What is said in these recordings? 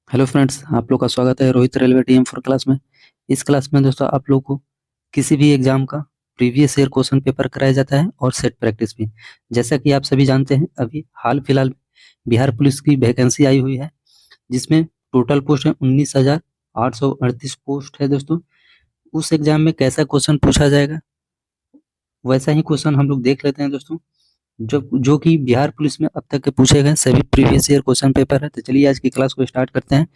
Hello friends, आप लोग का स्वागत है Rohit railway team for class में। इस क्लास में दोस्तों आप लोग को किसी भी एग्जाम का प्रीवियस ईयर क्वेश्चन पेपर कराया जाता है और सेट प्रैक्टिस भी। जैसा कि आप सभी जानते हैं, अभी हाल फिलहाल बिहार पुलिस की वैकेंसी आई हुई है, जिसमें टोटल पोस्ट है 19,838 पोस्ट है दोस्तों। उस एग्जाम में कैसा क्वेश्चन पूछा जाएगा, वैसा ही क्वेश्चन हम लोग देख लेते हैं दोस्तों। जो कि बिहार पुलिस में अब तक के पूछे गए सभी प्रीवियस ईयर क्वेश्चन पेपर है। तो चलिए आज की क्लास को स्टार्ट करते हैं।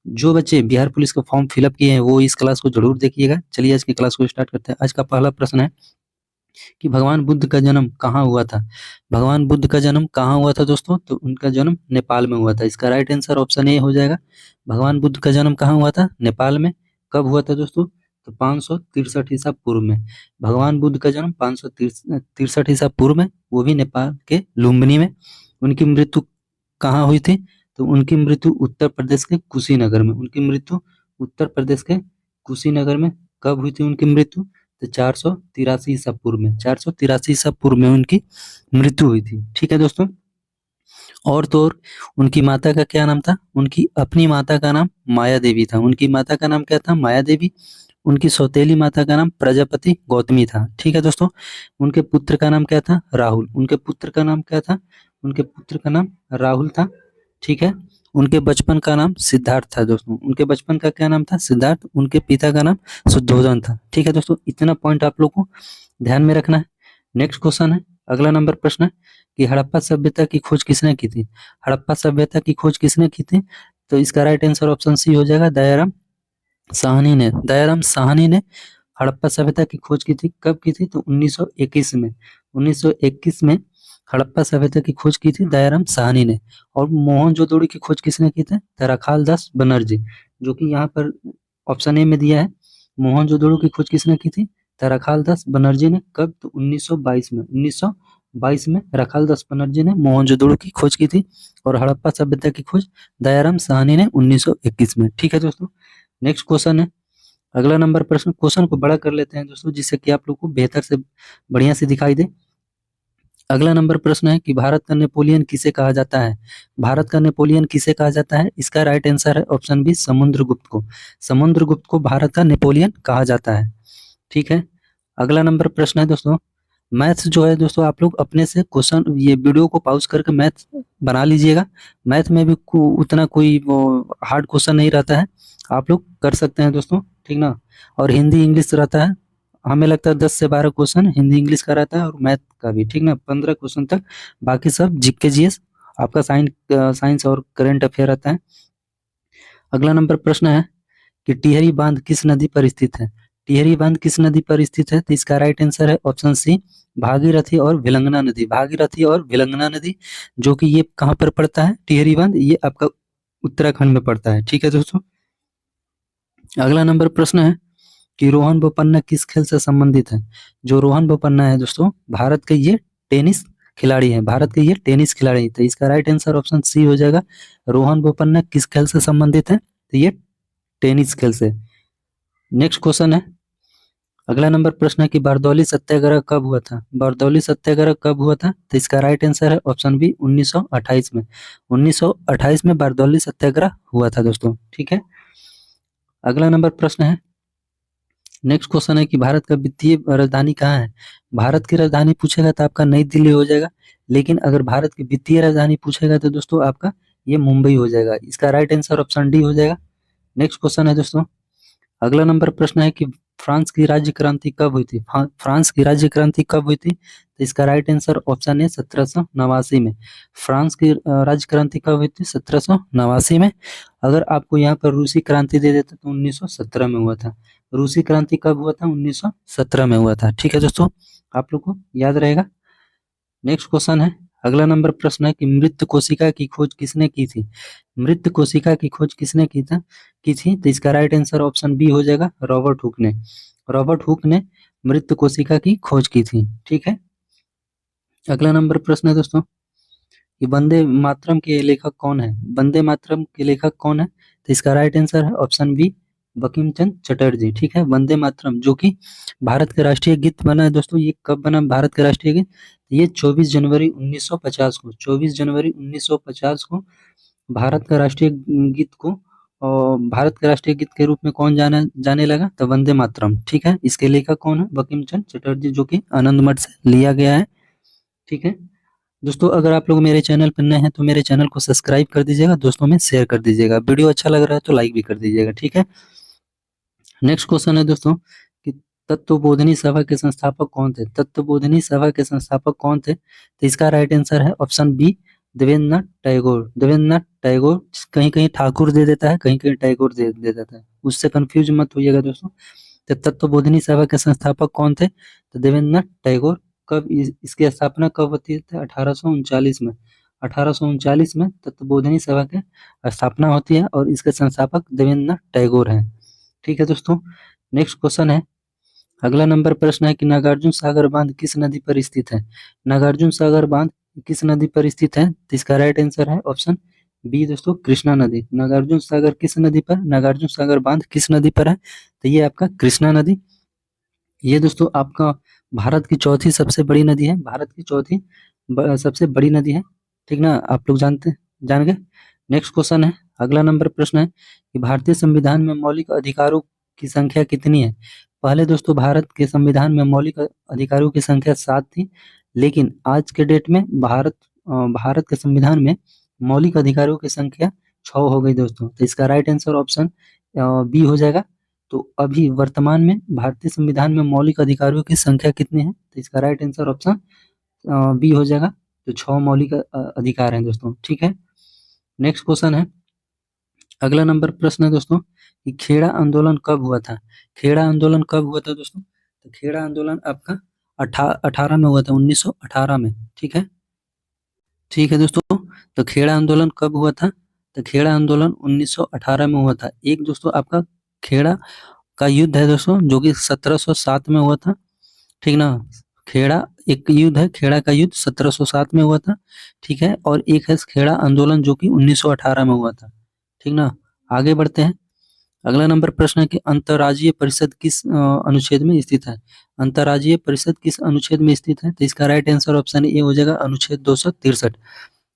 जो बच्चे बिहार पुलिस का फॉर्म फिलअप किए हैं वो इस क्लास को जरूर देखिएगा। चलिए आज की क्लास को स्टार्ट करते हैं। आज का पहला प्रश्न है कि भगवान बुद्ध का जन्म कहाँ हुआ था। भगवान बुद्ध का जन्म कहाँ हुआ था दोस्तों? तो उनका जन्म नेपाल में हुआ था। इसका राइट आंसर ऑप्शन ए हो जाएगा। भगवान बुद्ध का जन्म कहाँ हुआ था? नेपाल में। कब हुआ था दोस्तों? तो 563 ईसा पूर्व में। भगवान बुद्ध का जन्म 563 ईसा पूर्व में, वो भी नेपाल के लुम्बिनी में। उनकी मृत्यु कहाँ हुई थी? तो उनकी मृत्यु उत्तर प्रदेश के कुशीनगर में। उनकी मृत्यु उत्तर प्रदेश के कुशीनगर में कब हुई थी उनकी मृत्यु? तो 483 ईसा पूर्व में। 483 ईसा पूर्व में उनकी मृत्यु हुई थी। ठीक है दोस्तों। और तो और उनकी माता का क्या नाम था? उनकी अपनी माता का नाम माया देवी था। उनकी माता का नाम क्या था? माया देवी। उनकी सौतेली माता का नाम प्रजापति गौतमी था। ठीक है दोस्तों। उनके पुत्र का नाम क्या था? राहुल। उनके पुत्र का नाम क्या था? उनके पुत्र का नाम राहुल था। ठीक है। उनके बचपन का नाम सिद्धार्थ था दोस्तों। उनके बचपन का क्या नाम था? सिद्धार्थ। उनके पिता का नाम शुद्धोधन था। ठीक है दोस्तों, इतना पॉइंट आप लोग को ध्यान में रखना है। नेक्स्ट क्वेश्चन है, अगला नंबर प्रश्न है कि हड़प्पा सभ्यता की खोज किसने की थी? हड़प्पा सभ्यता की खोज किसने की थी? तो इसका राइट आंसर ऑप्शन सी हो जाएगा, दयाराम साहनी ने। दयाराम साहनी ने हड़प्पा सभ्यता की खोज की थी। कब की थी? तो 1921 में। 1921 में हड़प्पा सभ्यता की खोज की थी दयाराम साहनी ने। और मोहनजोदड़ो की खोज किसने की थी? तराखाल दास बनर्जी, जो कि यहाँ पर ऑप्शन ए में दिया है। मोहनजोदड़ो की खोज किसने की थी? तराखाल दास बनर्जी ने। कब? तो 1922 में। 1922 में राखाल दास बनर्जी ने मोहनजोदड़ो की खोज की थी। और हड़प्पा सभ्यता की खोज दयाराम साहनी ने 1921 में। ठीक है दोस्तों। नेक्स्ट क्वेश्चन है, अगला नंबर प्रश्न। क्वेश्चन को बड़ा कर लेते हैं दोस्तों, जिससे कि आप लोग को बेहतर से बढ़िया से दिखाई दे। अगला नंबर प्रश्न है कि भारत का नेपोलियन किसे कहा जाता है? भारत का नेपोलियन किसे कहा जाता है? इसका राइट आंसर है ऑप्शन बी, समुद्रगुप्त को। समुद्रगुप्त को भारत का नेपोलियन कहा जाता है। ठीक है। अगला नंबर प्रश्न है दोस्तों, मैथ्स जो है दोस्तों, आप लोग अपने से क्वेश्चन ये वीडियो को पॉज करके मैथ बना लीजिएगा। मैथ में भी उतना कोई वो हार्ड क्वेश्चन नहीं रहता है, आप लोग कर सकते हैं दोस्तों। ठीक ना। और हिंदी इंग्लिश रहता है, हमें लगता है 10 से 12 क्वेश्चन हिंदी इंग्लिश का रहता है और मैथ का भी। ठीक ना, 15 क्वेश्चन तक। बाकी सब जीके जीएस, आपका साइंस और करंट अफेयर रहता है। अगला नंबर प्रश्न है कि टिहरी बांध किस नदी पर स्थित है? टिहरी बांध किस नदी पर स्थित है? तो इसका राइट आंसर है ऑप्शन सी, भागीरथी और भिलंगना नदी। भागीरथी और भिलंगना नदी, जो कि ये कहाँ पर पड़ता है? टिहरी बांध ये आपका उत्तराखंड में पड़ता है। ठीक है दोस्तों। अगला नंबर प्रश्न है कि रोहन बोपन्ना किस खेल से संबंधित है? जो रोहन बोपन्ना है दोस्तों, भारत के ये टेनिस खिलाड़ी हैं। भारत के ये टेनिस खिलाड़ी हैं। तो इसका राइट आंसर ऑप्शन सी हो जाएगा। रोहन बोपन्ना किस खेल से संबंधित है? तो ये टेनिस खेल से। नेक्स्ट क्वेश्चन है, अगला नंबर प्रश्न है कि बारदौली सत्याग्रह कब हुआ था? बारदौली सत्याग्रह कब हुआ था? तो इसका राइट आंसर है ऑप्शन बी, 1928 में। 1928 में बारदौली सत्याग्रह हुआ था दोस्तों। ठीक है। अगला नंबर प्रश्न है, नेक्स्ट क्वेश्चन है कि भारत का वित्तीय राजधानी कहाँ है? भारत की राजधानी पूछेगा तो आपका नई दिल्ली हो जाएगा, लेकिन अगर भारत की वित्तीय राजधानी पूछेगा तो दोस्तों आपका ये मुंबई हो जाएगा। इसका राइट आंसर ऑप्शन डी हो जाएगा। नेक्स्ट क्वेश्चन है दोस्तों, अगला नंबर प्रश्न है कि फ्रांस की राज्य क्रांति कब हुई थी? फ्रांस की राज्य क्रांति कब हुई थी? तो इसका राइट आंसर ऑप्शन है 1789 में। फ्रांस की राज्य क्रांति कब हुई थी? 1789 में। अगर आपको यहाँ पर रूसी क्रांति दे देते तो 1917 में हुआ था। रूसी क्रांति कब हुआ था? 1917 में हुआ था। ठीक है दोस्तों, आप लोग को याद रहेगा। नेक्स्ट क्वेश्चन है, अगला नंबर प्रश्न है कि मृत कोशिका की खोज किसने की थी? मृत कोशिका की खोज किसने की थी? तो इसका राइट आंसर ऑप्शन बी हो जाएगा, रॉबर्ट हुक ने। रॉबर्ट हुक ने मृत कोशिका की खोज की थी। ठीक है। अगला नंबर प्रश्न है दोस्तों कि वंदे मातरम के लेखक कौन है? वंदे मातरम के लेखक कौन है? तो इसका राइट आंसर है ऑप्शन बी, बंकिम चंद्र चटर्जी। ठीक है। वंदे मातरम जो कि भारत का राष्ट्रीय गीत बना है दोस्तों, ये कब बना भारत का राष्ट्रीय गीत? ये 24 जनवरी 1950 को, 24 जनवरी 1950 को भारत का राष्ट्रीय गीत को भारत के राष्ट्रीय गीत के रूप में कौन जाने लगा? तो वंदे मातरम। ठीक है, इसके लेखक कौन है? बंकिम चंद्र चटर्जी, जो कि आनंद मठ से लिया गया है। ठीक है दोस्तों, अगर आप लोग मेरे चैनल पर नए हैं तो मेरे चैनल को सब्सक्राइब कर दीजिएगा, दोस्तों में शेयर कर दीजिएगा, वीडियो अच्छा लग रहा है तो लाइक भी कर दीजिएगा। ठीक है, नेक्स्ट क्वेश्चन है दोस्तों कि तत्वबोधिनी सभा के संस्थापक कौन थे? तत्वबोधिनी सभा के संस्थापक कौन थे? तो इसका राइट आंसर है ऑप्शन बी, देवेंद्रनाथ टैगोर। देवेंद्रनाथ टैगोर, कहीं कहीं ठाकुर दे देता है, कहीं कहीं टैगोर दे देता है, उससे कंफ्यूज मत होइएगा दोस्तों। तो तत्वबोधिनी सभा के संस्थापक कौन थे? तो देवेंद्रनाथ टैगोर। कब इसकी स्थापना कब होती है? 1839 में। 1839 में तत्वबोधिनी सभा की स्थापना होती है और इसके संस्थापक देवेंद्रनाथ टैगोर हैं। ठीक है दोस्तों, नेक्स्ट क्वेश्चन है, अगला नंबर प्रश्न है कि नागार्जुन सागर बांध किस नदी पर स्थित है? नागार्जुन सागर बांध किस नदी पर स्थित है? तो इसका राइट आंसर है ऑप्शन बी दोस्तों, कृष्णा नदी। नागार्जुन सागर किस नदी पर, नागार्जुन सागर बांध किस नदी पर है? तो ये आपका कृष्णा नदी। ये दोस्तों आपका भारत की चौथी सबसे बड़ी नदी है, भारत की चौथी सबसे बड़ी नदी है। ठीक ना, आप लोग जान गए। नेक्स्ट क्वेश्चन है, अगला नंबर प्रश्न है कि भारतीय संविधान में मौलिक अधिकारों की संख्या कितनी है? पहले दोस्तों भारत के संविधान में मौलिक अधिकारों की संख्या 7 थी, लेकिन आज के डेट में भारत के संविधान में मौलिक अधिकारों की संख्या 6 हो गई दोस्तों। तो इसका राइट आंसर ऑप्शन बी हो जाएगा। तो अभी वर्तमान में भारतीय संविधान में मौलिक अधिकारों की संख्या कितनी है? तो इसका राइट आंसर ऑप्शन बी हो जाएगा। तो 6 मौलिक अधिकार हैं दोस्तों। ठीक है, नेक्स्ट क्वेश्चन है, अगला नंबर प्रश्न है दोस्तों कि खेड़ा आंदोलन कब हुआ था? खेड़ा आंदोलन कब हुआ था दोस्तों? तो खेड़ा आंदोलन आपका 18 में हुआ था, 1918 में। ठीक है दोस्तों, तो खेड़ा आंदोलन कब हुआ था? तो खेड़ा आंदोलन 1918 में हुआ था। एक दोस्तों आपका खेड़ा का युद्ध है दोस्तों, जो कि 1707 में हुआ था। ठीक ना, खेड़ा एक युद्ध है, खेड़ा का युद्ध 1707 में हुआ था। ठीक है, और एक है खेड़ा आंदोलन जो कि 1918 में हुआ था। ठीक ना, आगे बढ़ते हैं। अगला नंबर प्रश्न है कि अंतर्राज्यीय परिषद किस अनुच्छेद में स्थित है? अंतर्राज्यीय परिषद किस अनुच्छेद में स्थित है? तो इसका राइट आंसर ऑप्शन ए हो जाएगा, अनुच्छेद 263।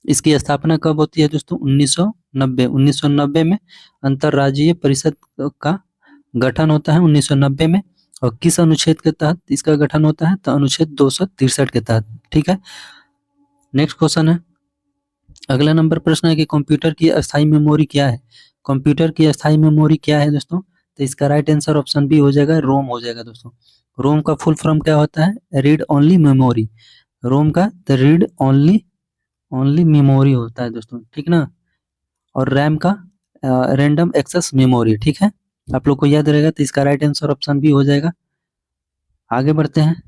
इसकी स्थापना कब होती है दोस्तों? 1990। 1990 में अंतर्राज्यीय परिषद का गठन होता है, 1990 में। और किस अनुच्छेद के तहत इसका गठन होता है? तो अनुच्छेद 263 के तहत। ठीक है, नेक्स्ट क्वेश्चन है, अगला नंबर प्रश्न है कि कंप्यूटर की अस्थायी मेमोरी क्या है? कंप्यूटर की अस्थायी मेमोरी क्या है दोस्तों? तो इसका राइट आंसर ऑप्शन बी हो जाएगा, रोम हो जाएगा दोस्तों। रोम का फुल फॉर्म क्या होता है? Read only memory. रोम का द रीड ओनली मेमोरी होता है दोस्तों। ठीक ना, और रैम का रैंडम एक्सेस मेमोरी। ठीक है, आप लोग को याद रहेगा। तो इसका राइट आंसर ऑप्शन बी हो जाएगा। आगे बढ़ते हैं,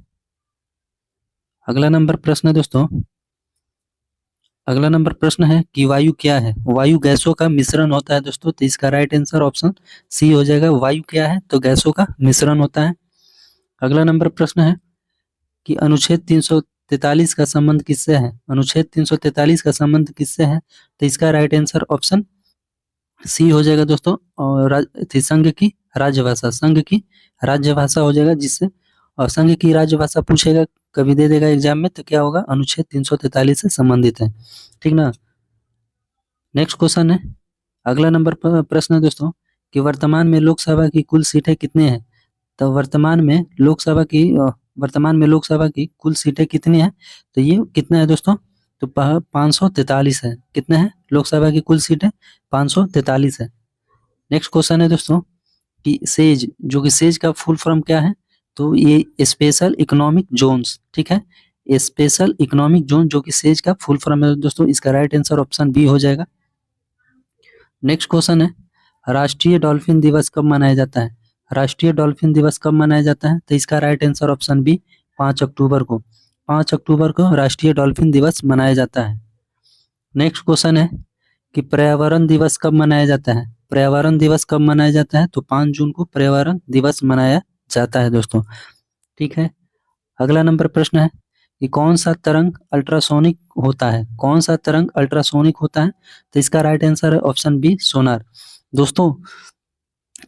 अगला नंबर प्रश्न है दोस्तों, अगला नंबर प्रश्न है कि वायु क्या है? वायु गैसों का मिश्रण होता है दोस्तों। तो इसका राइट आंसर ऑप्शन सी हो जाएगा। वायु क्या है? तो गैसों का मिश्रण होता है। अगला नंबर प्रश्न है कि अनुच्छेद 343 का संबंध किससे है? अनुच्छेद 343 का संबंध किससे है? तो इसका राइट आंसर ऑप्शन सी हो जाएगा दोस्तों। और संघ की राजभाषा, संघ की राज्यभाषा हो जाएगा, जिससे और संघ की राजभाषा पूछेगा, कभी दे देगा एग्जाम में, तो क्या होगा? अनुच्छेद 343 से संबंधित है। ठीक ना, नेक्स्ट क्वेश्चन है, अगला नंबर प्रश्न है दोस्तों कि वर्तमान में लोकसभा की कुल सीटें कितनी हैं? तो वर्तमान में लोकसभा की कुल सीटें कितनी हैं? तो ये कितना है दोस्तों? तो 543 है। कितने हैं लोकसभा की कुल सीटें? 543 है। नेक्स्ट क्वेश्चन है दोस्तों कि सेज, जो कि सेज का फुल फॉर्म क्या है? तो ये स्पेशल इकोनॉमिक जोन्स। ठीक है, स्पेशल इकोनॉमिक जोन जो कि सेज का फुल फॉर्म है दोस्तों। इसका राइट आंसर ऑप्शन बी हो जाएगा। नेक्स्ट क्वेश्चन है, राष्ट्रीय डॉल्फिन दिवस कब मनाया जाता है? राष्ट्रीय डॉल्फिन दिवस कब मनाया जाता है? तो इसका राइट आंसर ऑप्शन बी, 5 अक्टूबर को। 5 अक्टूबर को राष्ट्रीय डॉल्फिन दिवस मनाया जाता है। नेक्स्ट क्वेश्चन है कि पर्यावरण दिवस कब मनाया जाता है? पर्यावरण दिवस कब मनाया जाता है? तो 5 जून को पर्यावरण दिवस मनाया जाता है दोस्तों। ठीक है, अगला नंबर प्रश्न है कि कौन सा तरंग अल्ट्रासोनिक होता है? कौन सा तरंग अल्ट्रासोनिक होता है? तो इसका राइट आंसर है ऑप्शन बी, सोनार। दोस्तों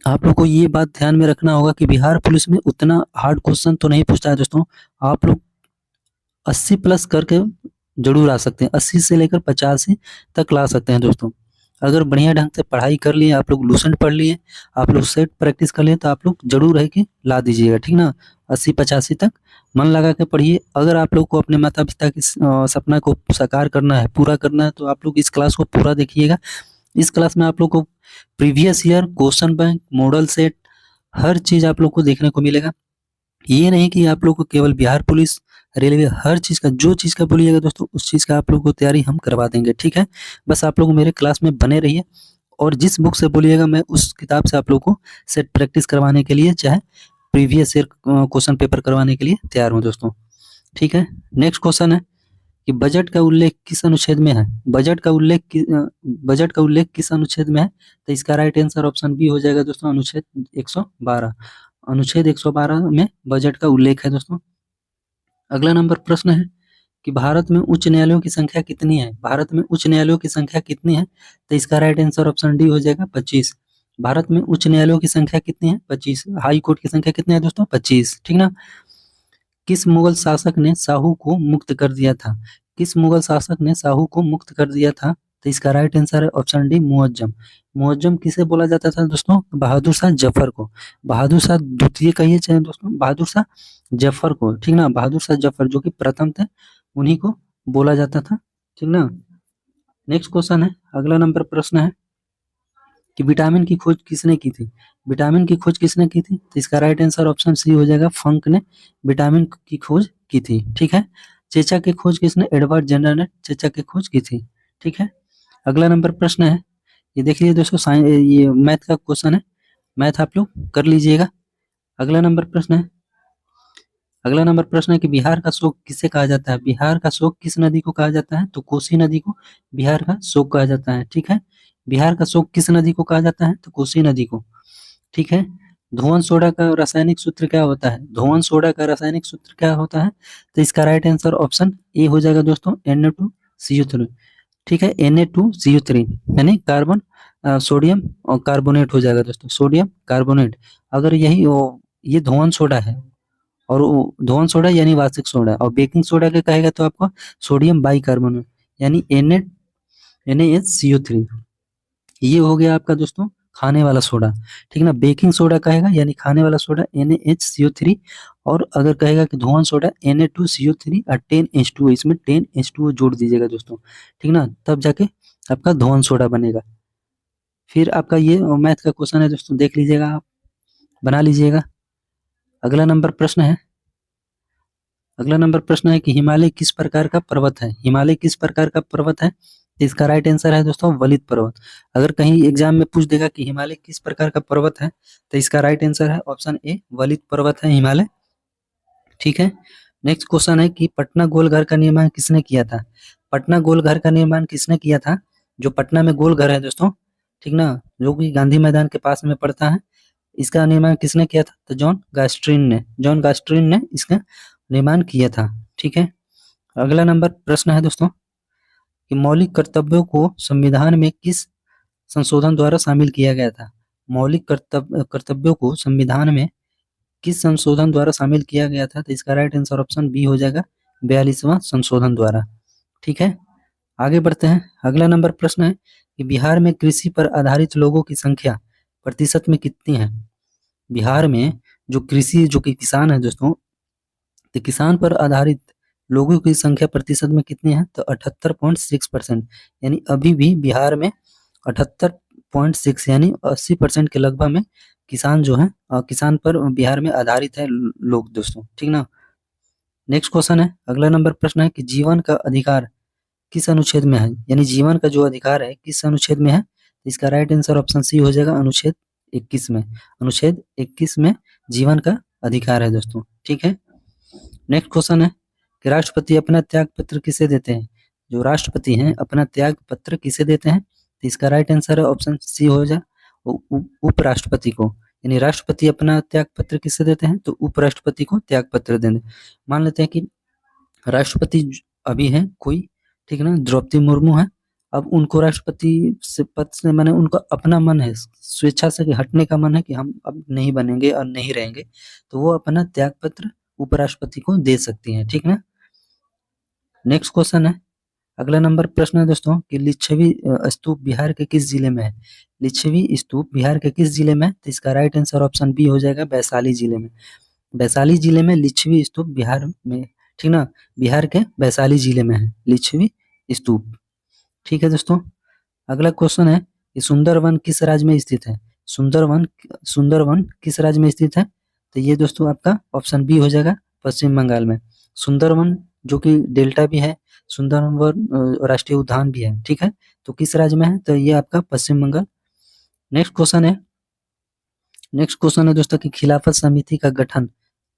आप लोग को ये बात ध्यान में रखना होगा कि बिहार पुलिस में उतना हार्ड क्वेश्चन तो नहीं पूछता है दोस्तों। आप लोग 80 प्लस करके जरूर आ सकते हैं, 80 से लेकर 85 तक ला सकते हैं दोस्तों। अगर बढ़िया ढंग से पढ़ाई कर लिए, आप लोग लूसेंट पढ़ लिए, आप लोग सेट प्रैक्टिस कर लिए, तो आप लोग जरूर है कि ला दीजिएगा, ठीक ना। 80-85 तक मन लगा के पढ़िए। अगर आप लोग को अपने माता पिता के सपना को साकार करना है, पूरा करना है, तो आप लोग इस क्लास को पूरा देखिएगा। इस क्लास में आप लोग को previous year question bank, model set, हर चीज आप लोग को देखने को मिलेगा। ये नहीं कि आप लोग को केवल बिहार पुलिस, रेलवे, हर चीज का, जो चीज का बोलिएगा दोस्तों, उस चीज का आप लोग को तैयारी हम करवा देंगे, ठीक है। बस आप लोग मेरे क्लास में बने रहिए, और जिस बुक से बोलिएगा मैं उस किताब से आप लोग को सेट प्रैक्टिस करवाने के लिए, चाहे प्रीवियस ईयर क्वेश्चन पेपर करवाने के लिए तैयार हूँ दोस्तों, ठीक है। नेक्स्ट क्वेश्चन है कि बजट का उल्लेख किस अनुच्छेद में है? बजट का उल्लेख किस अनुच्छेद में है? तो इसका राइट आंसर ऑप्शन बी हो जाएगा दोस्तों, अनुच्छेद 112। अनुच्छेद 112 में बजट का उल्लेख है दोस्तों। अगला नंबर प्रश्न है कि भारत में उच्च न्यायालयों की संख्या कितनी है? भारत में उच्च न्यायालयों की संख्या कितनी है? तो इसका राइट आंसर ऑप्शन डी हो जाएगा, 25। भारत में उच्च न्यायालयों की संख्या कितनी है? 25। हाई कोर्ट की संख्या कितनी है दोस्तों? 25, ठीक ना। किस मुगल शासक ने साहू को मुक्त कर दिया था? किस मुगल शासक ने साहू को मुक्त कर दिया था? तो इसका राइट आंसर है ऑप्शन डी, मुअज्जम। मुअज्जम किसे बोला जाता था दोस्तों? बहादुर शाह जफर को। बहादुर शाह द्वितीय कहिए चाहे दोस्तों, बहादुर शाह जफर को, ठीक ना। बहादुर शाह जफर जो कि प्रथम थे, उन्हीं को बोला जाता था, ठीक ना। नेक्स्ट क्वेश्चन है, अगला नंबर प्रश्न है कि विटामिन की खोज किसने की थी? विटामिन की खोज किसने की थी? तो इसका राइट आंसर ऑप्शन सी हो जाएगा, फंक ने विटामिन की खोज की थी, ठीक है। चेचा की खोज किसने? एडवर्ड जेनर ने चेचा की खोज की थी, ठीक है। अगला नंबर प्रश्न है, ये देख लीजिए दोस्तों, ये मैथ का क्वेश्चन है, मैथ आप लोग कर लीजिएगा। अगला नंबर प्रश्न है, अगला नंबर प्रश्न है कि बिहार का शोक किसे कहा जाता है? बिहार का शोक किस नदी को कहा जाता है? तो कोसी नदी को बिहार का शोक कहा जाता है, ठीक है। बिहार का शोक किस नदी को कहा जाता है? तो कोसी नदी को, ठीक है। धोवन सोडा का रासायनिक सूत्र क्या होता है? धोवन सोडा का रासायनिक सूत्र क्या होता है? तो इसका राइट आंसर ऑप्शन ए हो जाएगा दोस्तों, Na2CO3, ठीक है। Na2CO3 यानी कार्बन सोडियम और कार्बोनेट हो जाएगा दोस्तों, सोडियम कार्बोनेट। अगर ये धोवन सोडा है, और धोवन सोडा यानी वार्षिक सोडा, और बेकिंग सोडा क्या कहेगा तो आपको सोडियम बाइकार्बोनेट यानी NaHCO3। ये हो गया आपका दोस्तों खाने वाला सोडा, ठीक ना। बेकिंग सोडा कहेगा यानी खाने वाला सोडा NaHCO3, और अगर कहेगा कि धोवन सोडा Na2CO3 और 10H2O, इसमें 10H2O जोड़ दीजिएगा दोस्तों, ठीक ना, तब जाके आपका धोवन सोडा बनेगा। फिर आपका ये मैथ का क्वेश्चन है दोस्तों, देख लीजिएगा आप, बना लीजिएगा। अगला नंबर प्रश्न है, अगला नंबर प्रश्न है कि हिमालय किस प्रकार का पर्वत है? हिमालय किस प्रकार का पर्वत है? तो इसका राइट आंसर है दोस्तों, वलित पर्वत। अगर कहीं एग्जाम में पूछ देगा कि हिमालय किस प्रकार का पर्वत है, तो इसका राइट आंसर है ऑप्शन ए, वलित पर्वत है हिमालय, ठीक है। नेक्स्ट क्वेश्चन है कि पटना गोल घर का निर्माण किसने किया था? पटना गोल घर का निर्माण किसने किया था? जो पटना में गोल घर है दोस्तों, ठीक ना, जो कि गांधी मैदान के पास में पड़ता है, इसका निर्माण किसने किया था? तो जॉन गास्ट्रिन ने इसका निर्माण किया था, ठीक है। अगला नंबर प्रश्न है दोस्तों कि मौलिक कर्तव्यों को संविधान में किस संशोधन द्वारा शामिल किया गया था? मौलिक कर्तव्यों को संविधान में किस संशोधन द्वारा शामिल किया गया था? तो इसका राइट आंसर ऑप्शन बी हो जाएगा, 42वां संशोधन द्वारा, ठीक है। आगे बढ़ते हैं, अगला नंबर प्रश्न है कि बिहार में कृषि पर आधारित लोगों की संख्या प्रतिशत में कितनी है? बिहार में जो कि किसान है दोस्तों, तो किसान पर आधारित लोगों की संख्या प्रतिशत में कितनी है? तो 78.6%, यानी अभी भी बिहार में 78.6 यानी 80% के लगभग में किसान जो है, किसान पर बिहार में आधारित है लोग दोस्तों, ठीक ना। नेक्स्ट क्वेश्चन है, अगला नंबर प्रश्न है कि जीवन का अधिकार किस अनुच्छेद में है? यानी जीवन का जो अधिकार है किस अनुच्छेद में है? इसका राइट आंसर ऑप्शन सी हो जाएगा, अनुच्छेद 21 में। अनुच्छेद 21 में जीवन का अधिकार है दोस्तों, ठीक है। नेक्स्ट क्वेश्चन है कि राष्ट्रपति अपना त्याग पत्र किसे देते हैं? जो राष्ट्रपति हैं अपना त्याग पत्र किसे देते हैं? तो इसका राइट आंसर है ऑप्शन सी हो जाए, उपराष्ट्रपति को। यानी राष्ट्रपति अपना त्याग पत्र किसे देते हैं? तो उपराष्ट्रपति को त्याग पत्र देते। मान लेते हैं कि राष्ट्रपति अभी हैं कोई, ठीक है ना, द्रौपदी मुर्मू है, अब उनको राष्ट्रपति से पद से मैंने उनका अपना मन है, स्वेच्छा से हटने का मन है कि हम अब नहीं बनेंगे और नहीं रहेंगे, तो वो अपना त्याग पत्र उपराष्ट्रपति को दे सकती हैं, ठीक ना। नेक्स्ट क्वेश्चन है अगला नंबर प्रश्न है दोस्तों कि लिच्छवी स्तूप बिहार के किस जिले में है। लिच्छवी स्तूप बिहार के किस जिले में है, तो इसका राइट आंसर ऑप्शन बी हो जाएगा, वैशाली जिले में। वैशाली जिले में लिच्छवी स्तूप बिहार में, ठीक ना, बिहार के वैशाली जिले में है लिच्छवी स्तूप। ठीक है दोस्तों। अगला क्वेश्चन है कि सुंदरवन किस राज्य में स्थित है। सुंदरवन सुंदरवन किस राज्य में स्थित है, तो ये दोस्तों आपका ऑप्शन बी हो जाएगा, पश्चिम बंगाल में। सुंदरवन जो कि डेल्टा भी है, सुंदरवन राष्ट्रीय उद्यान भी है, ठीक है, तो किस राज्य में है, तो ये आपका पश्चिम बंगाल। नेक्स्ट क्वेश्चन है दोस्तों कि खिलाफत समिति का गठन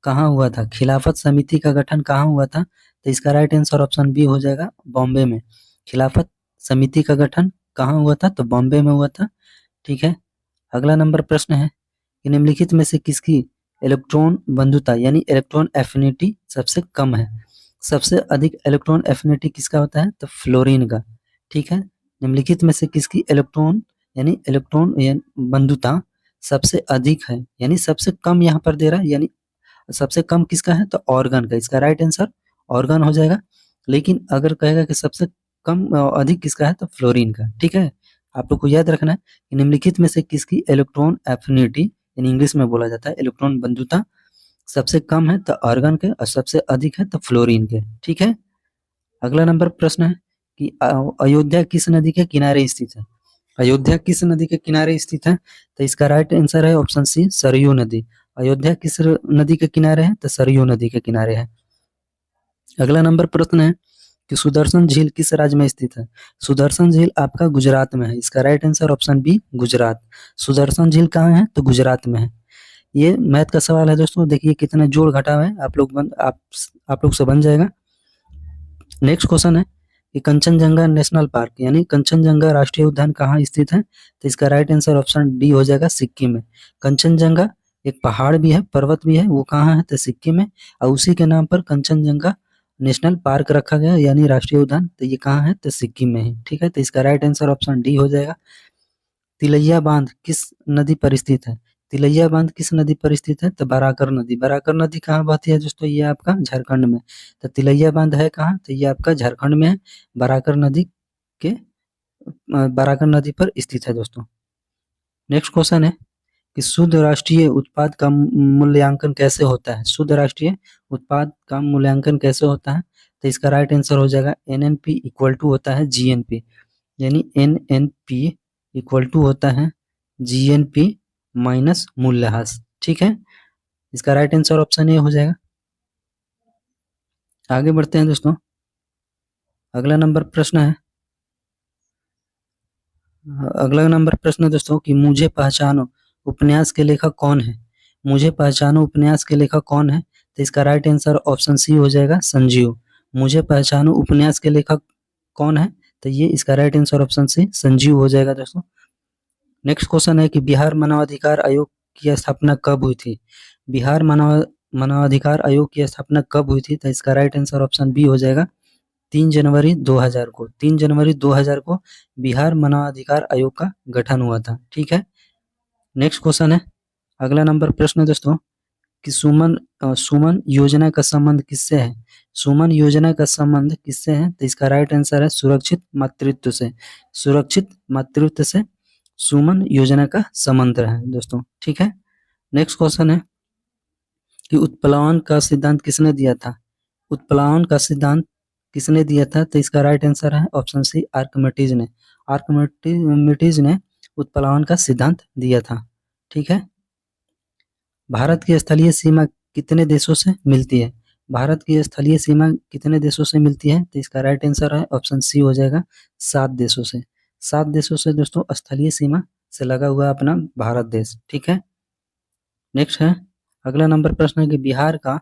कहाँ हुआ था। खिलाफत समिति का गठन कहाँ हुआ था, तो इसका राइट आंसर ऑप्शन बी हो जाएगा, बॉम्बे में। खिलाफत समिति का गठन कहाँ हुआ था, तो बॉम्बे में हुआ था। ठीक है। अगला नंबर प्रश्न है कि निम्नलिखित में से किसकी इलेक्ट्रॉन बंधुता यानी इलेक्ट्रॉन एफिनिटी सबसे कम है। सबसे अधिक इलेक्ट्रॉन एफिनिटी किसका होता है, तो फ्लोरीन का। ठीक है। निम्नलिखित में से किसकी इलेक्ट्रॉन बंधुता सबसे अधिक है, यानी सबसे कम यहाँ पर दे रहा है, यानी सबसे कम किसका है, तो ऑर्गन का। इसका राइट आंसर ऑर्गन हो जाएगा। लेकिन अगर कहेगा कि सबसे कम अधिक किसका है, तो फ्लोरीन का। ठीक है। आप लोग को याद रखना है कि निम्नलिखित में से किसकी इलेक्ट्रॉन एफिनिटी, यानी इंग्लिश में बोला जाता है इलेक्ट्रॉन बंधुता, सबसे कम है तो आर्गन के और सबसे अधिक है तो फ्लोरीन के। ठीक है। अगला नंबर प्रश्न है कि अयोध्या किस नदी के किनारे स्थित है। अयोध्या किस नदी के किनारे स्थित है, तो इसका राइट आंसर है ऑप्शन सी, सरयू नदी। अयोध्या किस नदी के किनारे है, तो सरयू नदी के किनारे है। अगला नंबर प्रश्न है कि सुदर्शन झील किस राज्य में स्थित है। सुदर्शन झील आपका गुजरात में है। इसका right answer option B, Gujarat. Sudarshan झील कहाँ है, तो गुजरात में है। ये मैथ का सवाल है दोस्तों, देखिए कितना जोड़ घटाव है, आप लोग से बन जाएगा। नेक्स्ट क्वेश्चन है कि कंचनजंगा नेशनल पार्क यानी कंचनजंगा राष्ट्रीय उद्यान कहाँ स्थित है, तो इसका राइट आंसर ऑप्शन डी हो जाएगा, सिक्किम में। कंचनजंगा एक पहाड़ भी है, पर्वत भी है, वो कहाँ है, तो सिक्किम में। और उसी के नाम पर कंचनजंगा नेशनल पार्क रखा गया यानी राष्ट्रीय उद्यान, तो ये कहाँ है, तो सिक्किम में है। ठीक है। तो इसका राइट आंसर ऑप्शन डी हो जाएगा। तिलैया बांध किस नदी पर स्थित है। तिलैया बांध किस नदी पर स्थित है, तो बराकर नदी। बराकर नदी कहाँ बहती है दोस्तों, ये आपका झारखंड में। तो तिलैया बांध है कहाँ, तो ये आपका झारखंड में है, बराकर नदी के बराकर नदी पर स्थित है दोस्तों। नेक्स्ट क्वेश्चन है कि शुद्ध राष्ट्रीय उत्पाद का मूल्यांकन कैसे होता है। शुद्ध राष्ट्रीय उत्पाद का मूल्यांकन कैसे होता है, तो इसका राइट आंसर हो जाएगा एनएनपी इक्वल टू होता है जीएनपी, यानी एनएनपी इक्वल टू होता है जीएनपी माइनस मूल्यह्रास। ठीक है। इसका राइट आंसर ऑप्शन ए हो जाएगा। आगे बढ़ते हैं दोस्तों। अगला नंबर प्रश्न है दोस्तों कि मुझे पहचानो उपन्यास के लेखक कौन है। मुझे पहचानो उपन्यास के लेखक कौन है, तो इसका राइट आंसर ऑप्शन सी हो जाएगा, संजीव। मुझे पहचानो उपन्यास के लेखक कौन है, तो ये इसका right answer option C, Sanjeev हो जाएगा दोस्तों। नेक्स्ट क्वेश्चन है कि बिहार मानवाधिकार आयोग की स्थापना कब हुई थी। बिहार मानवाधिकार आयोग की स्थापना कब हुई थी, तो इसका राइट आंसर ऑप्शन बी हो जाएगा, 3 जनवरी 2000 को। 3 जनवरी 2000 को बिहार मानवाधिकार आयोग का गठन हुआ था। ठीक है। नेक्स्ट क्वेश्चन है, अगला नंबर प्रश्न है दोस्तों कि सुमन योजना का संबंध किससे है। सुमन योजना का संबंध किससे है, तो इसका राइट आंसर है सुरक्षित मातृत्व से। सुरक्षित मातृत्व से सुमन योजना का संबंध है दोस्तों। ठीक है। नेक्स्ट क्वेश्चन है कि उत्प्लावन का सिद्धांत किसने दिया था। उत्प्लावन का सिद्धांत किसने दिया था, तो इसका राइट आंसर है ऑप्शन सी, आर्किमिडीज ने। आर्किमिडीज ने उत्प्लावन का सिद्धांत दिया था। ठीक है। भारत की स्थलीय सीमा कितने देशों से मिलती है। भारत की स्थलीय सीमा कितने देशों से मिलती है, तो इसका राइट आंसर है ऑप्शन सी हो जाएगा, 7 देशों से। 7 देशों से दोस्तों स्थलीय सीमा से लगा हुआ अपना भारत देश। ठीक है। नेक्स्ट है, अगला नंबर प्रश्न है कि बिहार का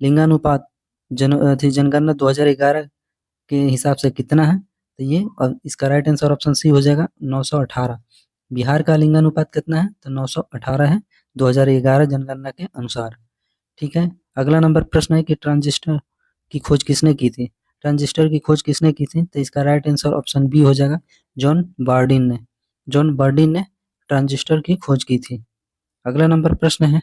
लिंगानुपात जनगणना 2011 के हिसाब से कितना है, तो ये और इसका राइट आंसर ऑप्शन सी हो जाएगा, 918। बिहार का लिंगानुपात कितना है, तो 918 है 2011 जनगणना के अनुसार। ठीक है। अगला नंबर प्रश्न है कि ट्रांजिस्टर की खोज किसने की थी। ट्रांजिस्टर की खोज किसने की थी, तो इसका राइट आंसर ऑप्शन बी हो जाएगा, जॉन बर्डिन ने। जॉन बर्डिन ने ट्रांजिस्टर की खोज की थी। अगला नंबर प्रश्न है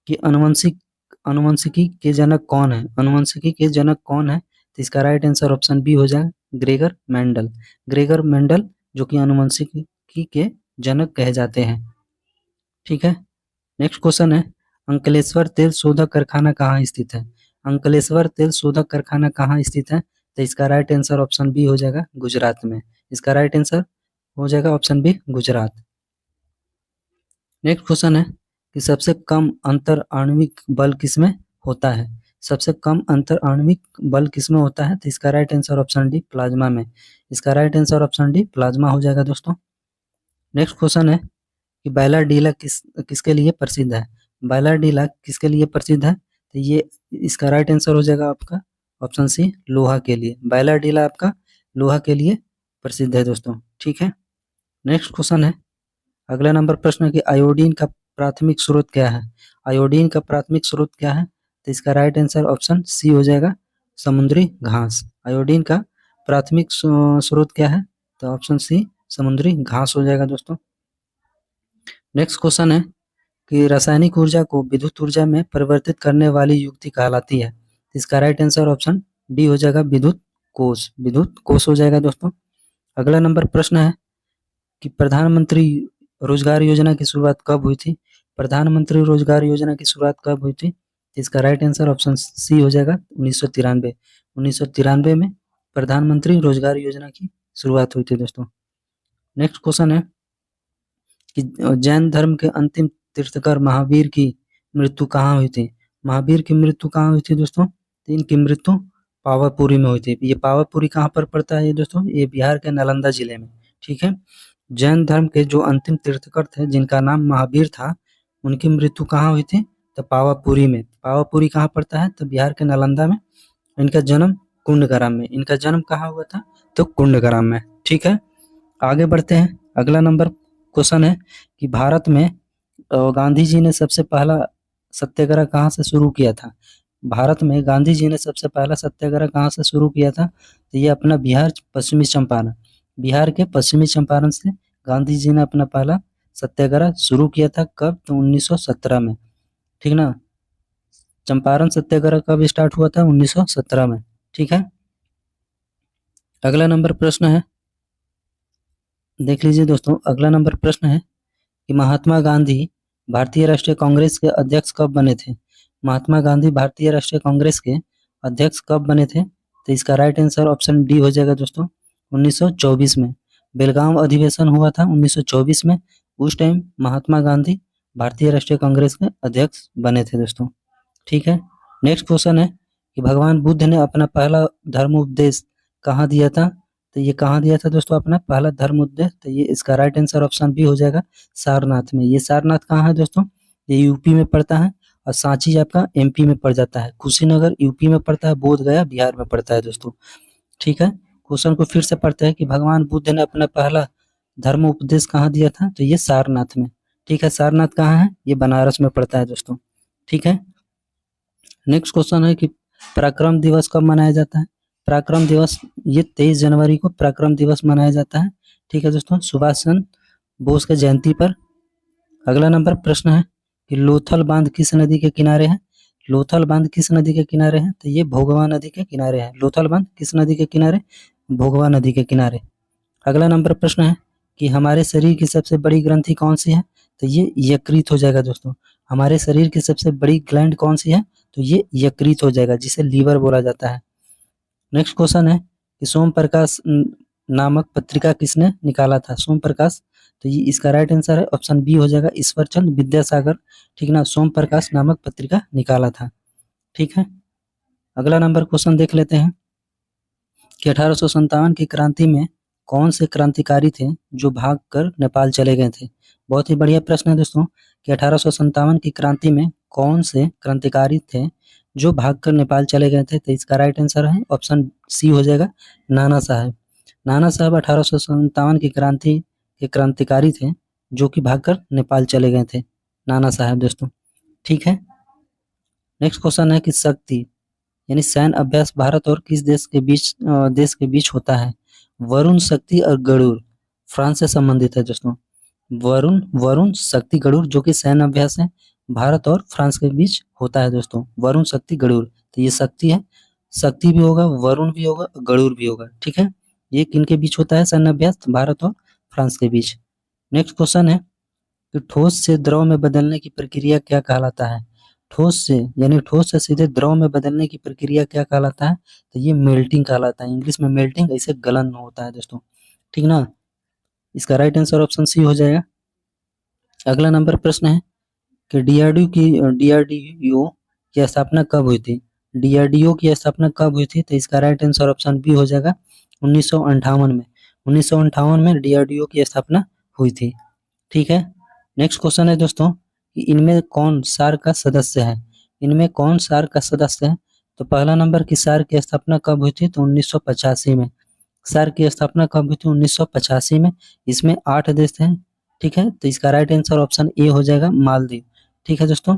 कि अनुवंशिकी के जनक कौन है। अनुवंशिकी के जनक कौन है, तो इसका राइट आंसर ऑप्शन बी हो जाएगा ग्रेगर मेंडल। ग्रेगर मेंडल जो कि आनुवंशिकी के जनक कहे जाते हैं। ठीक है, नेक्स्ट क्वेश्चन है अंकलेश्वर तेल शोधक कारखाना कहाँ स्थित है? अंकलेश्वर तेल शोधक कारखाना कहाँ स्थित है? तो इसका राइट आंसर ऑप्शन बी हो जाएगा गुजरात में। इसका राइट आंसर हो जाएगा option B Gujarat. Next question है कि सबसे कम अंतर आणविक बल किसमें होता है? सबसे कम अंतर आणविक बल किसमें होता है? तो इसका right answer option D plasma में। इसका right answer option D plasma हो जाएगा दोस्तों। नेक्स्ट क्वेश्चन है कि बैलाडीला किसके लिए प्रसिद्ध है? बैलाडीला किसके लिए प्रसिद्ध है? तो ये इसका राइट आंसर हो जाएगा आपका ऑप्शन सी लोहा के लिए। बैलाडीला आपका लोहा के लिए प्रसिद्ध है दोस्तों। ठीक है, नेक्स्ट क्वेश्चन है अगला नंबर प्रश्न है कि आयोडीन का प्राथमिक स्रोत क्या है? आयोडीन का प्राथमिक स्रोत क्या है? तो इसका राइट आंसर ऑप्शन सी हो जाएगा समुद्री घास। आयोडीन का प्राथमिक स्रोत क्या है? तो ऑप्शन सी समुद्री घास हो जाएगा दोस्तों। नेक्स्ट क्वेश्चन है कि रासायनिक ऊर्जा को विद्युत ऊर्जा में परिवर्तित करने वाली युक्ति कहलाती है। इसका राइट आंसर ऑप्शन डी हो जाएगा विद्युत कोष। विद्युत कोष हो जाएगा दोस्तों। अगला नंबर प्रश्न है कि प्रधानमंत्री रोजगार योजना की शुरुआत कब हुई थी? प्रधानमंत्री रोजगार योजना की शुरुआत कब हुई थी? इसका राइट आंसर ऑप्शन सी हो जाएगा 1993। 1993 में प्रधानमंत्री रोजगार योजना की शुरुआत हुई थी दोस्तों। नेक्स्ट क्वेश्चन है कि जैन धर्म के अंतिम तीर्थकर महावीर की मृत्यु कहाँ हुई थी? महावीर की मृत्यु कहाँ हुई थी दोस्तों? तो इनकी मृत्यु पावापुरी में हुई थी। ये पावापुरी कहाँ पर पड़ता है ये दोस्तों? ये बिहार के नालंदा जिले में। ठीक है, जैन धर्म के जो अंतिम तीर्थकर थे जिनका नाम महावीर था, उनकी मृत्यु कहाँ हुई थी? तो पावापुरी में। पावापुरी कहाँ पड़ता है? तो बिहार के नालंदा में। इनका जन्म कुंडग्राम में। इनका जन्म कहाँ हुआ था? तो कुंडग्राम में। ठीक है, आगे बढ़ते हैं। अगला नंबर क्वेश्चन है कि भारत में गांधी जी ने सबसे पहला सत्याग्रह कहाँ से शुरू किया था? भारत में गांधी जी ने सबसे पहला सत्याग्रह कहाँ से शुरू किया था? तो ये अपना बिहार पश्चिमी चंपारण। बिहार के पश्चिमी चंपारण से गांधी जी ने अपना पहला सत्याग्रह शुरू किया था। कब? तो 1917 में। ठीक ना, चंपारण सत्याग्रह कब स्टार्ट हुआ था? 1917 में। ठीक है, अगला नंबर प्रश्न है, देख लीजिए दोस्तों। अगला नंबर प्रश्न है कि महात्मा गांधी भारतीय राष्ट्रीय कांग्रेस के अध्यक्ष कब बने थे? महात्मा गांधी भारतीय राष्ट्रीय कांग्रेस के अध्यक्ष कब बने थे? तो इसका राइट आंसर ऑप्शन डी हो जाएगा दोस्तों 1924 में। बेलगाम अधिवेशन हुआ था 1924 में। उस टाइम महात्मा गांधी भारतीय राष्ट्रीय कांग्रेस के अध्यक्ष बने थे दोस्तों। ठीक है, नेक्स्ट क्वेश्चन है कि भगवान बुद्ध ने अपना पहला धर्म उपदेश कहाँ दिया था? तो ये कहाँ दिया था दोस्तों अपना पहला धर्म उपदेश? तो ये इसका राइट आंसर ऑप्शन बी हो जाएगा सारनाथ में। ये सारनाथ कहाँ है दोस्तों? ये यूपी में पड़ता है और सांची आपका एमपी में पड़ जाता है। कुशीनगर यूपी में पड़ता है, बोध गया बिहार में पड़ता है दोस्तों। ठीक है, क्वेश्चन को फिर से पढ़ते हैं कि भगवान बुद्ध ने अपना पहला धर्म उपदेश कहाँ दिया था? तो ये सारनाथ में। ठीक है, सारनाथ कहाँ है? ये बनारस में पड़ता है दोस्तों। ठीक है, नेक्स्ट क्वेश्चन है कि पराक्रम दिवस कब मनाया जाता है? पराक्रम दिवस ये 23 जनवरी को पराक्रम दिवस मनाया जाता है। ठीक है दोस्तों, सुभाष चंद्र बोस के जयंती पर। अगला नंबर प्रश्न है कि लोथल बांध किस नदी के किनारे है? लोथल बांध किस नदी के किनारे है? तो ये भोगवा नदी के किनारे है। लोथल बांध किस नदी के किनारे? भोगवा नदी के किनारे। अगला नंबर प्रश्न है कि हमारे शरीर की सबसे बड़ी ग्रंथि कौन सी है? तो ये यकृत हो जाएगा दोस्तों। हमारे शरीर की सबसे बड़ी ग्लैंड कौन सी है? तो ये यकृत हो जाएगा, जिसे लीवर बोला जाता है। नेक्स्ट क्वेश्चन है कि सोम प्रकाश नामक पत्रिका किसने निकाला था? सोम प्रकाश। तो ये इसका राइट आंसर है ऑप्शन बी हो जाएगा ईश्वरचंद विद्यासागर। ठीक ना, सोम प्रकाश नामक पत्रिका निकाला था। ठीक है, अगला नंबर क्वेश्चन देख लेते हैं कि 1857 की क्रांति में कौन से क्रांतिकारी थे जो भागकर नेपाल चले गए थे? बहुत ही बढ़िया प्रश्न है दोस्तों कि 1857 की क्रांति में कौन से क्रांतिकारी थे जो भागकर नेपाल चले गए थे? तो इसका राइट आंसर है ऑप्शन सी हो जाएगा नाना साहब। नाना साहब 1857 की क्रांति के क्रांतिकारी थे जो कि भागकर नेपाल चले गए थे, नाना साहब दोस्तों। ठीक है, नेक्स्ट क्वेश्चन है कि शक्ति यानी सैन्य अभ्यास भारत और किस देश के बीच होता है? वरुण, शक्ति और गरुड़ फ्रांस से संबंधित है दोस्तों। वरुण, शक्ति, गरुड़ जो कि सैन्य अभ्यास है भारत और फ्रांस के बीच होता है दोस्तों। वरुण, शक्ति, गरुड़। तो ये शक्ति है, शक्ति भी होगा, वरुण भी होगा, गरुड़ भी होगा। ठीक है, ये किनके बीच होता है सैन्य अभ्यास? भारत और फ्रांस के बीच। नेक्स्ट क्वेश्चन है कि ठोस से द्रव में बदलने की प्रक्रिया क्या कहलाता है? ठोस से यानी ठोस से सीधे द्रव में बदलने की प्रक्रिया क्या कहलाता है? तो ये मेल्टिंग कहलाता है, इंग्लिश में मेल्टिंग, ऐसे गलन होता है दोस्तों। ठीक ना, इसका राइट आंसर ऑप्शन सी हो जाएगा। अगला नंबर प्रश्न है कि डीआरडीओ की स्थापना कब हुई थी? डीआरडीओ की स्थापना कब हुई थी? तो इसका राइट आंसर ऑप्शन बी हो जाएगा 1958 में। 1958 में डीआरडीओ की स्थापना हुई थी। ठीक है, नेक्स्ट क्वेश्चन है दोस्तों कि इनमें कौन सार्क का सदस्य है? इनमें कौन सार्क का सदस्य है? तो पहला नंबर की सार्क की स्थापना कब हुई थी? तो 1985 में। सार्क की स्थापना कब हुई थी? 1985 में। इसमें 8 देश हैं। ठीक है, तो इसका राइट आंसर ऑप्शन ए हो जाएगा मालदीव। ठीक है दोस्तों,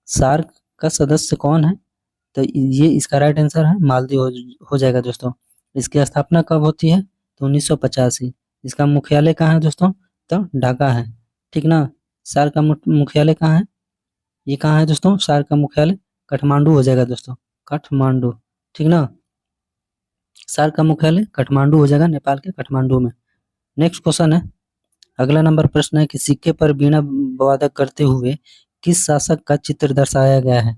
सार्क का सदस्य कौन है? तो ये इसका राइट आंसर है मालदीव हो जाएगा दोस्तों। इसकी स्थापना कब होती है? तो 1985। इसका मुख्यालय कहाँ है दोस्तों? तो ढाका है। ठीक ना, सार्क का मुख्यालय कहाँ है? ये कहाँ है दोस्तों? सार्क का मुख्यालय काठमांडू हो जाएगा दोस्तों, काठमांडू। ठीक ना, सार्क का मुख्यालय काठमांडू हो जाएगा, नेपाल के काठमांडू में। नेक्स्ट क्वेश्चन है, अगला नंबर प्रश्न है कि सिक्के पर वीणा वादक करते हुए किस शासक का चित्र दर्शाया गया है?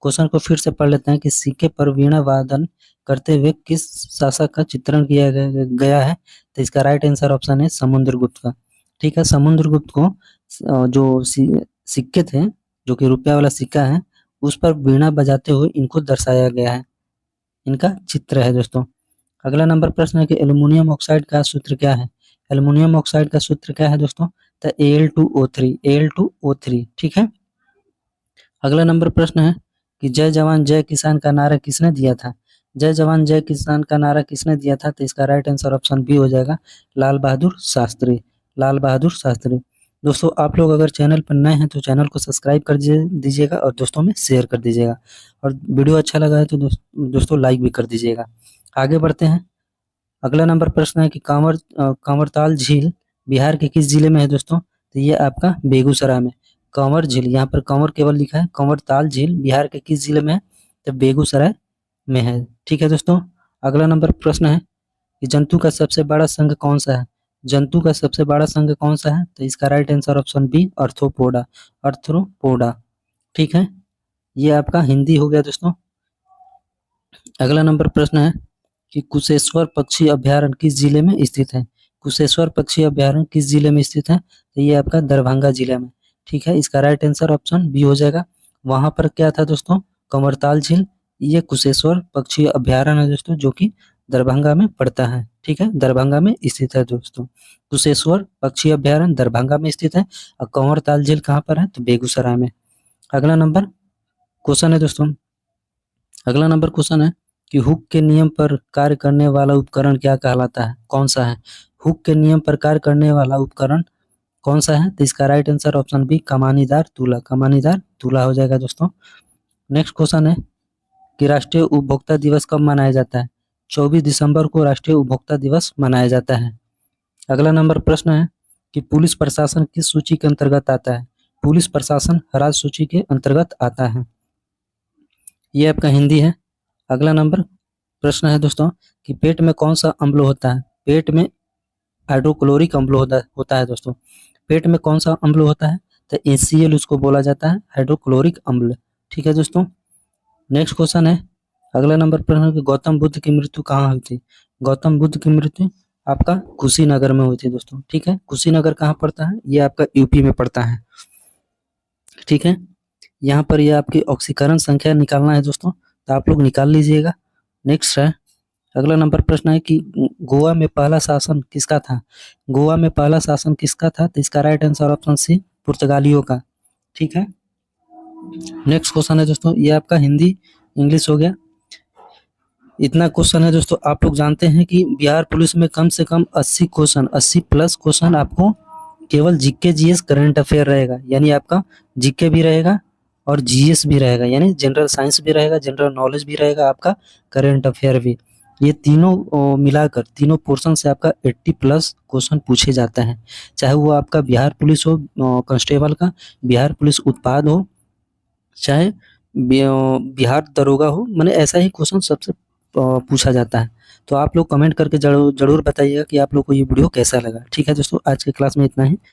क्वेश्चन को फिर से पढ़ लेते हैं कि सिक्के पर वीणा वादन करते हुए किस शासक का चित्रण किया गया है? तो इसका राइट आंसर ऑप्शन है समुद्रगुप्त का। ठीक है, समुद्रगुप्त को जो सिक्के थे, जो कि रुपया वाला सिक्का है, उस पर वीणा बजाते हुए इनको दर्शाया गया है, इनका चित्र है दोस्तों। अगला नंबर प्रश्न है कि एल्युमिनियम ऑक्साइड का सूत्र क्या है? एल्युमिनियम ऑक्साइड का सूत्र क्या है दोस्तों? तो Al2O3, Al2O3। ठीक है, अगला नंबर प्रश्न है कि जय जवान जय किसान का नारा किसने दिया था? जय जवान जय किसान का नारा किसने दिया था? तो इसका राइट आंसर ऑप्शन बी हो जाएगा लाल बहादुर शास्त्री। लाल बहादुर शास्त्री। दोस्तों, आप लोग अगर चैनल पर नए हैं तो चैनल को सब्सक्राइब कर दीजिएगा और दोस्तों में शेयर कर दीजिएगा, और वीडियो अच्छा लगा है तो दोस्तों लाइक भी कर दीजिएगा। आगे बढ़ते हैं। अगला नंबर प्रश्न है कि कांवरताल झील बिहार के किस जिले में है दोस्तों? तो ये आपका बेगूसराय में। कंवर झील, यहाँ पर कंवर केवल लिखा है, कंवरताल झील बिहार के किस जिले में है? तो बेगूसराय में है। ठीक है दोस्तों, अगला नंबर प्रश्न है कि जंतु का सबसे बड़ा संघ कौन सा है? जंतु का सबसे बड़ा संघ कौन सा है? तो इसका right answer option B arthropoda. Arthropoda. ठीक है, ये आपका हिंदी हो गया दोस्तों। अगला नंबर प्रश्न है कि कुशेश्वर पक्षी अभयारण्य किस जिले में स्थित है? कुशेश्वर पक्षी अभयारण्य किस जिले में स्थित है? तो ये आपका दरभंगा जिला में। ठीक है, इसका राइट आंसर ऑप्शन बी हो जाएगा। वहां पर क्या था दोस्तों? कंवरताल झील। ये कुशेश्वर पक्षी अभयारण्य है दोस्तों, जो कि दरभंगा में पड़ता है। ठीक है, दरभंगा में स्थित है दोस्तों। कुशेश्वर पक्षी अभयारण्य दरभंगा में स्थित है, और कंवरताल झील कहाँ पर है? तो बेगूसराय में। अगला नंबर क्वेश्चन है दोस्तों, अगला नंबर क्वेश्चन है कि हुक के नियम पर कार्य करने वाला उपकरण क्या कहलाता है? कौन सा है? हुक के नियम पर कार्य करने वाला उपकरण कौन सा है? तो इसका राइट आंसर ऑप्शन बी कमानीदार तूला। कमानीदार तूला हो जाएगा दोस्तों। नेक्स्ट क्वेश्चन है कि राष्ट्रीय उपभोक्ता दिवस कब मनाया जाता है? 24 दिसंबर को राष्ट्रीय उपभोक्ता दिवस मनाया जाता है। अगला नंबर प्रश्न है कि पुलिस प्रशासन किस सूची के अंतर्गत आता है? पुलिस प्रशासन राज्य सूची के अंतर्गत आता है। ये आपका हिंदी है। अगला नंबर प्रश्न है दोस्तों कि पेट में कौन सा अम्ल होता है? पेट में हाइड्रोक्लोरिक अम्ल होता है दोस्तों। पेट में कौन सा अम्ल होता है? तो HCl उसको बोला जाता है, हाइड्रोक्लोरिक अम्ल। ठीक है दोस्तों, नेक्स्ट क्वेश्चन है। अगला नंबर प्रश्न है कि गौतम बुद्ध की मृत्यु कहाँ हुई थी? गौतम बुद्ध की मृत्यु आपका कुशीनगर में हुई थी दोस्तों। ठीक है, कुशीनगर कहाँ पड़ता है? ये आपका यूपी में पड़ता है। ठीक है, यहाँ पर ये आपकी ऑक्सीकरण संख्या निकालना है दोस्तों, तो आप लोग निकाल लीजिएगा। नेक्स्ट है, अगला नंबर प्रश्न है कि गोवा में पहला शासन किसका था? गोवा में पहला शासन किसका था? तो इसका राइट आंसर ऑप्शन सी पुर्तगालियों का। ठीक है, नेक्स्ट क्वेश्चन है दोस्तों, ये आपका हिंदी इंग्लिश हो गया। इतना क्वेश्चन है दोस्तों। आप लोग जानते हैं कि बिहार पुलिस में कम से कम 80 प्लस क्वेश्चन आपको केवल जीके जीएस करंट अफेयर रहेगा, यानी आपका जीके भी रहेगा और जीएस भी रहेगा, यानी जनरल साइंस भी रहेगा, जनरल नॉलेज भी रहेगा, आपका करंट अफेयर भी। ये तीनों मिलाकर तीनों पोर्शन से आपका 80 प्लस क्वेश्चन पूछे जाते हैं, चाहे वो आपका बिहार पुलिस हो, कांस्टेबल का, बिहार पुलिस उत्पाद हो, चाहे बिहार दरोगा हो, मैंने ऐसा ही क्वेश्चन सबसे पूछा जाता है। तो आप लोग कमेंट करके जरूर जरूर बताइएगा कि आप लोग को ये वीडियो कैसा लगा। ठीक है दोस्तों, आज के क्लास में इतना ही।